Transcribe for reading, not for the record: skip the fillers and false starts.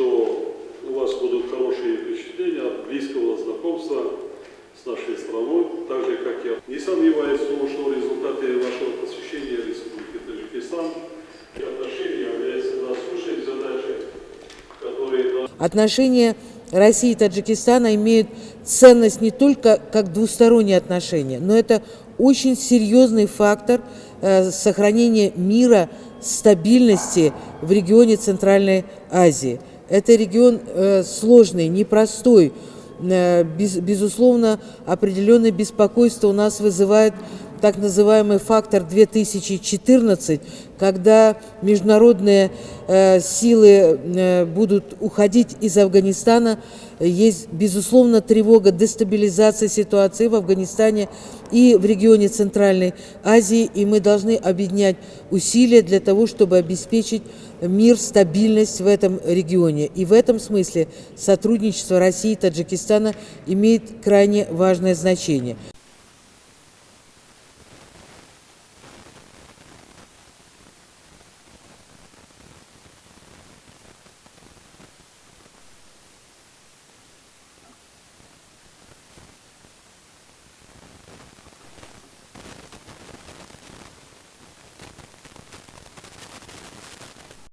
что у вас будут хорошие впечатления от близкого знакомства с нашей страной, так же, как я. Не сомневаюсь в том, что результаты вашего посещения Республики Таджикистан и отношения являются насущной задачей, которые... Отношения России и Таджикистана имеют ценность не только как двусторонние отношения, но это очень серьезный фактор сохранения мира, стабильности в регионе Центральной Азии. Это регион сложный, непростой. Безусловно, определенное беспокойство у нас вызывает так называемый фактор 2014, когда международные силы будут уходить из Афганистана. Есть, безусловно, тревога дестабилизации ситуации в Афганистане и в регионе Центральной Азии, и мы должны объединять усилия для того, чтобы обеспечить мир, стабильность в этом регионе. И в этом смысле сотрудничество России и Таджикистана имеет крайне важное значение.